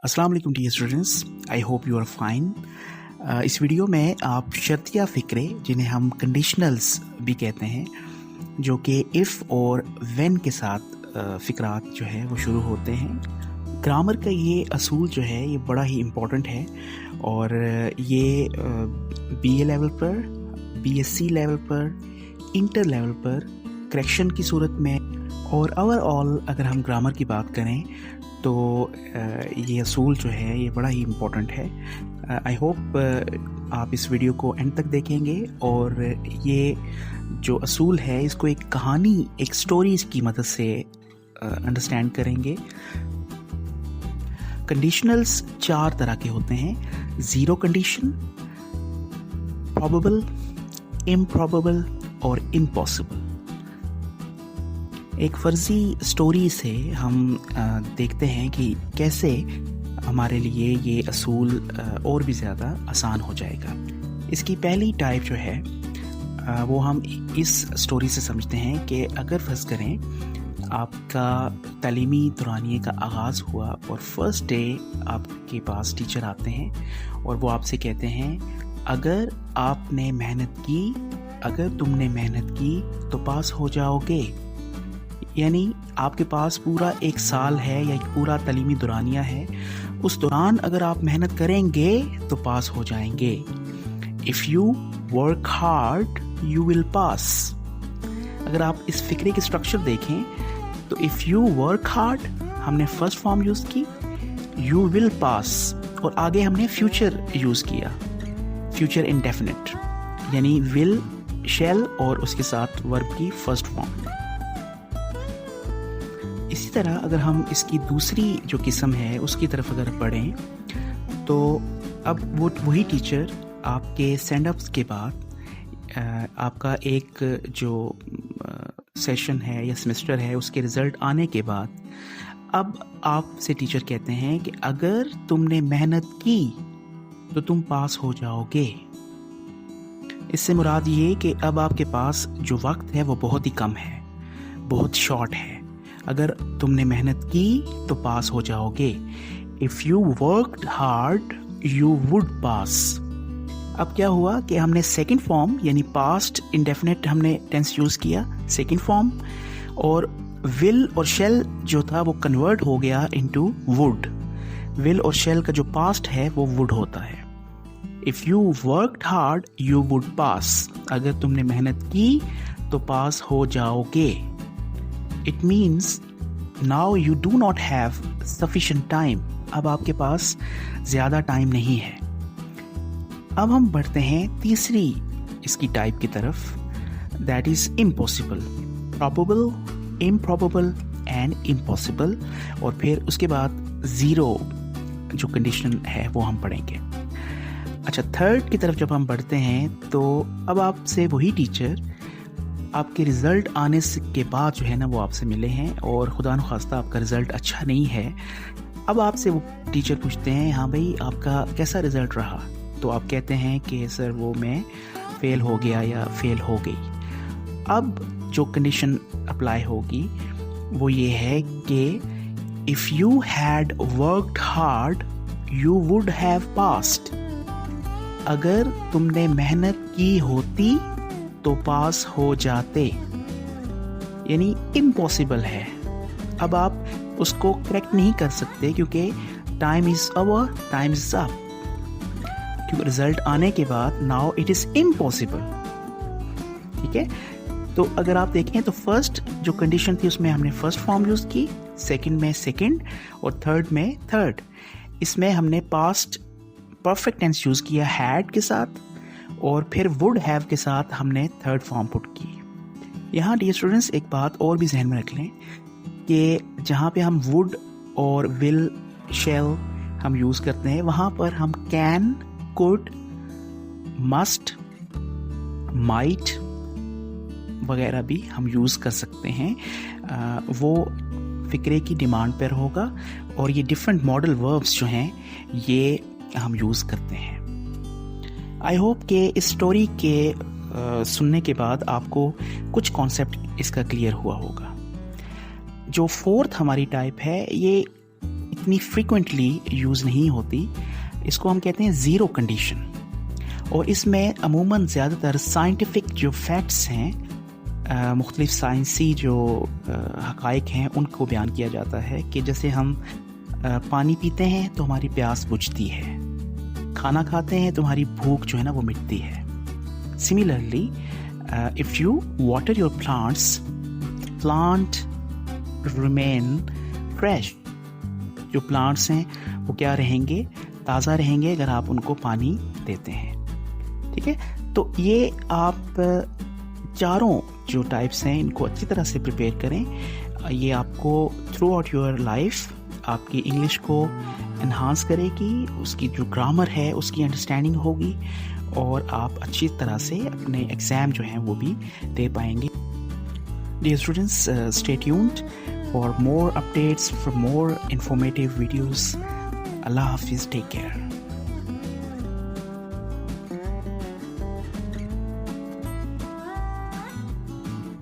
अस्सलाम वालेकुम dear students, I hope you are fine. इस वीडियो में आप शर्तिया फ़िक्रे, जिन्हें हम कंडीशनल्स भी कहते हैं, जो कि इफ़ और व्हेन के साथ फ़िक्रात जो है वो शुरू होते हैं। ग्रामर का ये असूल जो है ये बड़ा ही इम्पोर्टेंट है और ये BA लेवल पर, BSc लेवल पर, इंटर लेवल पर, करेक्शन की सूरत में और ओवरऑल अगर हम ग्रामर की बात करें तो ये असूल जो है ये बड़ा ही इम्पोर्टेंट है। आई होप आप इस वीडियो को एंड तक देखेंगे और ये जो असूल है इसको एक कहानी, एक स्टोरीज की मदद से अंडरस्टैंड करेंगे। कंडीशनल्स 4 तरह के होते हैं: ज़ीरो कंडीशन, प्रॉबेबल, इम्प्रॉबेबल और इम्पॉसिबल। एक फ़र्ज़ी स्टोरी से हम देखते हैं कि कैसे हमारे लिए ये असूल और भी ज़्यादा आसान हो जाएगा। इसकी पहली टाइप जो है वो हम इस स्टोरी से समझते हैं कि अगर फ़र्ज़ करें आपका तालीमी दौरानिए का आगाज़ हुआ और फर्स्ट डे आपके पास टीचर आते हैं और वो आपसे कहते हैं अगर आपने मेहनत की, अगर तुमने मेहनत की तो पास हो जाओगे। यानी आपके पास पूरा एक साल है या एक पूरा तालीमी दौरानिया है, उस दौरान अगर आप मेहनत करेंगे तो पास हो जाएंगे। If you work hard you will pass. अगर आप इस फिक्रे की स्ट्रक्चर देखें तो इफ़ यू वर्क हार्ड हमने फर्स्ट फॉर्म यूज़ की, यू विल पास और आगे हमने फ्यूचर यूज़ किया, फ्यूचर इंडेफिनिट, यानी विल, शैल और उसके साथ वर्ब की फर्स्ट फॉर्म। इसी तरह अगर हम इसकी दूसरी जो किस्म है उसकी तरफ अगर बढ़ें तो अब वही टीचर आपके सेंड अप्स के बाद आपका एक जो सेशन है या सेमेस्टर है उसके रिज़ल्ट आने के बाद अब आपसे टीचर कहते हैं कि अगर तुमने मेहनत की तो तुम पास हो जाओगे। इससे मुराद ये कि अब आपके पास जो वक्त है वो बहुत ही कम है, बहुत शॉर्ट है। अगर तुमने मेहनत की तो पास हो जाओगे। If you worked hard you would पास। अब क्या हुआ कि हमने सेकंड फॉर्म यानी पास्ट इंडेफिनिट हमने टेंस यूज़ किया, सेकंड फॉर्म, और विल और शेल जो था वो कन्वर्ट हो गया इनटू वुड। विल और शेल का जो पास्ट है वो वुड होता है। If you worked hard you would पास। अगर तुमने मेहनत की तो पास हो जाओगे। It means now you do not have sufficient time. अब आपके पास ज़्यादा टाइम नहीं है। अब हम बढ़ते हैं तीसरी इसकी टाइप की तरफ, that is impossible, probable, improbable and impossible। और फिर उसके बाद ज़ीरो जो कंडीशन है वो हम पढ़ेंगे। अच्छा, थर्ड की तरफ जब हम बढ़ते हैं तो अब आपसे वही टीचर आपके रिज़ल्ट आने के बाद जो है ना वो आपसे मिले हैं और खुदा न खास्ता आपका रिज़ल्ट अच्छा नहीं है। अब आपसे वो टीचर पूछते हैं हाँ भाई आपका कैसा रिज़ल्ट रहा, तो आप कहते हैं कि सर वो मैं फ़ेल हो गया या फ़ेल हो गई। अब जो कंडीशन अप्लाई होगी वो ये है कि if you had worked hard you would have passed. अगर तुमने मेहनत की होती तो पास हो जाते, यानी इम्पॉसिबल है। अब आप उसको करेक्ट नहीं कर सकते क्योंकि time is over, time is up. क्योंकि रिजल्ट आने के बाद नाउ इट इज़ इम्पॉसिबल। ठीक है, तो अगर आप देखें तो फर्स्ट जो कंडीशन थी उसमें हमने फर्स्ट फॉर्म यूज़ की, सेकंड में सेकंड और थर्ड में थर्ड। इसमें हमने पास्ट परफेक्ट टेंस यूज़ किया हैड के साथ और फिर वुड हैव के साथ हमने थर्ड फॉर्म पुट की। यहाँ डियर स्टूडेंट्स एक बात और भी जहन में रख लें कि जहाँ पे हम वुड और विल, शैल हम यूज़ करते हैं वहाँ पर हम कैन, कुड, मस्ट, माइट वगैरह भी हम यूज़ कर सकते हैं। वो फ़िक्रे की डिमांड पर होगा और ये डिफरेंट मॉडल वर्ब्स जो हैं ये हम यूज़ करते हैं। आई होप कि इस स्टोरी के सुनने के बाद आपको कुछ कॉन्सेप्ट इसका क्लियर हुआ होगा। जो फोर्थ हमारी टाइप है ये इतनी फ्रीक्वेंटली यूज़ नहीं होती। इसको हम कहते हैं ज़ीरो कंडीशन, और इसमें अमूमन ज़्यादातर साइंटिफिक जो फैक्ट्स हैं, मुख्तलिफ साइंसी जो हक़ाइक़ हैं उनको बयान किया जाता है कि जैसे हम पानी पीते हैं तो हमारी प्यास बुझती है, खाना खाते हैं तो हमारी भूख जो है ना वो मिटती है। Similarly if you water your plants, plant remain fresh. जो प्लांट्स हैं वो क्या रहेंगे, ताज़ा रहेंगे अगर आप उनको पानी देते हैं। ठीक है, तो ये आप चारों जो टाइप्स हैं इनको अच्छी तरह से प्रिपेयर करें। ये आपको थ्रू आउट योर लाइफ आपकी इंग्लिश को इन्हांस करेगी, उसकी जो ग्रामर है उसकी अंडरस्टैंडिंग होगी, और आप अच्छी तरह से अपने एग्ज़ाम जो हैं वो भी दे पाएंगे। Dear students, stay tuned for more updates, for more informative videos. Allah Hafiz, take care.